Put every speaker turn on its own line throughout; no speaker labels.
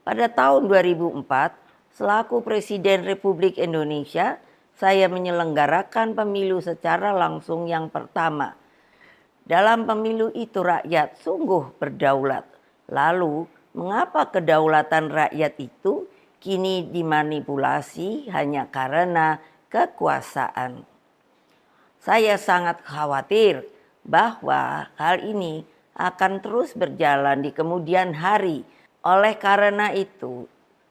Pada tahun 2004, selaku Presiden Republik Indonesia, saya menyelenggarakan pemilu secara langsung yang pertama. Dalam pemilu itu rakyat sungguh berdaulat. Lalu, mengapa kedaulatan rakyat itu kini dimanipulasi hanya karena kekuasaan? Saya sangat khawatir bahwa hal ini akan terus berjalan di kemudian hari. Oleh karena itu,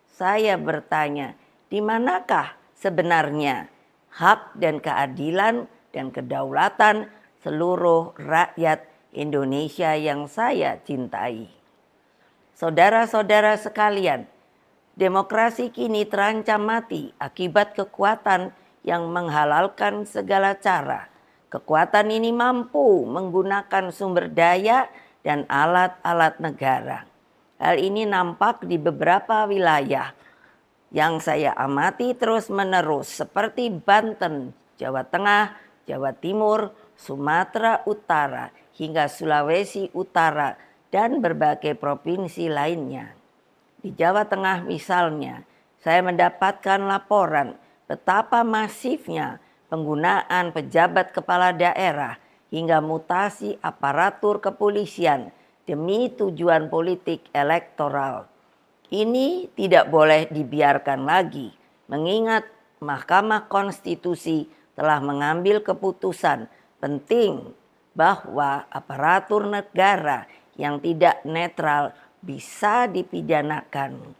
saya bertanya, di manakah sebenarnya hak dan keadilan dan kedaulatan seluruh rakyat Indonesia yang saya cintai? Saudara-saudara sekalian, demokrasi kini terancam mati akibat kekuatan yang menghalalkan segala cara. Kekuatan ini mampu menggunakan sumber daya dan alat-alat negara. Hal ini nampak di beberapa wilayah yang saya amati terus-menerus seperti Banten, Jawa Tengah, Jawa Timur, Sumatera Utara, hingga Sulawesi Utara, dan berbagai provinsi lainnya. Di Jawa Tengah misalnya, saya mendapatkan laporan betapa masifnya penggunaan pejabat kepala daerah hingga mutasi aparatur kepolisian demi tujuan politik elektoral. Ini tidak boleh dibiarkan lagi, mengingat Mahkamah Konstitusi telah mengambil keputusan penting bahwa aparatur negara yang tidak netral bisa dipidanakan.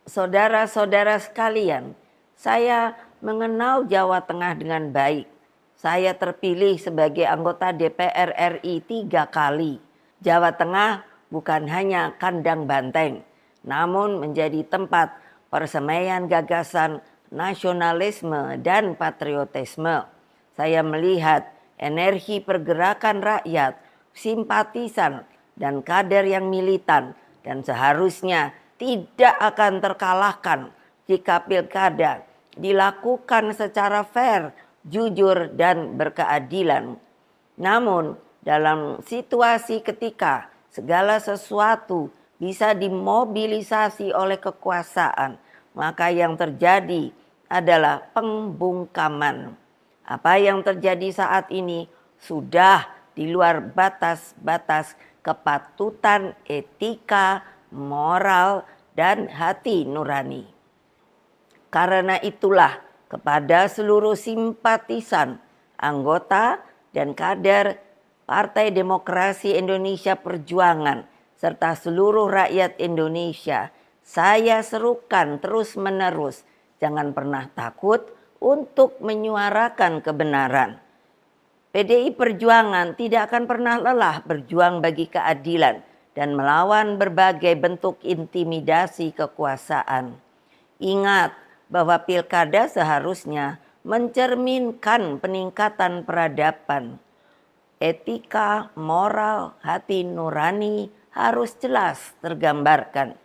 Saudara-saudara sekalian, saya mengenal Jawa Tengah dengan baik. Saya terpilih sebagai anggota DPR RI 3 kali. Jawa Tengah bukan hanya kandang banteng, namun menjadi tempat persemaian gagasan nasionalisme dan patriotisme. Saya melihat energi pergerakan rakyat, simpatisan, dan kader yang militan, dan seharusnya tidak akan terkalahkan jika pilkada dilakukan secara fair, jujur, dan berkeadilan. Namun, dalam situasi ketika segala sesuatu bisa dimobilisasi oleh kekuasaan, maka yang terjadi adalah pembungkaman. Apa yang terjadi saat ini sudah di luar batas-batas kepatutan etika, moral, dan hati nurani. Karena itulah kepada seluruh simpatisan, anggota, dan kader Partai Demokrasi Indonesia Perjuangan serta seluruh rakyat Indonesia, saya serukan terus-menerus, jangan pernah takut untuk menyuarakan kebenaran. PDI Perjuangan tidak akan pernah lelah berjuang bagi keadilan dan melawan berbagai bentuk intimidasi kekuasaan. Ingat bahwa pilkada seharusnya mencerminkan peningkatan peradaban. Etika, moral, hati nurani harus jelas tergambarkan.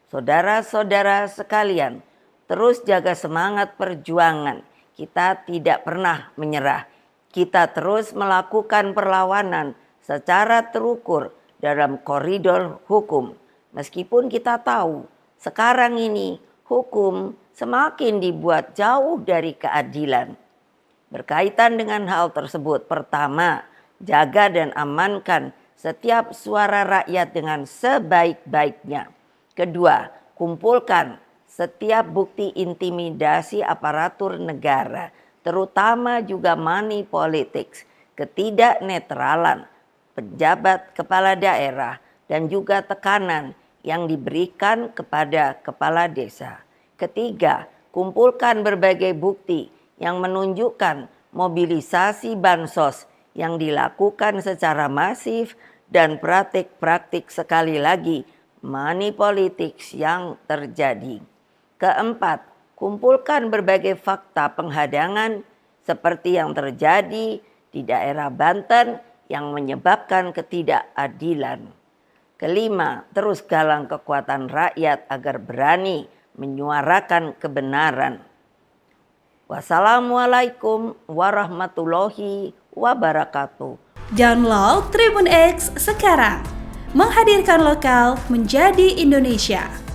Saudara-saudara sekalian, terus jaga semangat perjuangan. Kita tidak pernah menyerah. Kita terus melakukan perlawanan secara terukur dalam koridor hukum. Meskipun kita tahu sekarang ini hukum semakin dibuat jauh dari keadilan. Berkaitan dengan hal tersebut, pertama, jaga dan amankan setiap suara rakyat dengan sebaik-baiknya. Kedua, kumpulkan setiap bukti intimidasi aparatur negara, terutama juga money politics, ketidaknetralan pejabat kepala daerah, dan juga tekanan yang diberikan kepada kepala desa. Ketiga, kumpulkan berbagai bukti yang menunjukkan mobilisasi bansos yang dilakukan secara masif dan praktik-praktik sekali lagi money politics yang terjadi. Keempat, kumpulkan berbagai fakta penghadangan seperti yang terjadi di daerah Banten yang menyebabkan ketidakadilan. Kelima, terus galang kekuatan rakyat agar berani menyuarakan kebenaran. Wassalamualaikum warahmatullahi wabarakatuh.
Download Tribun X sekarang. Menghadirkan lokal menjadi Indonesia.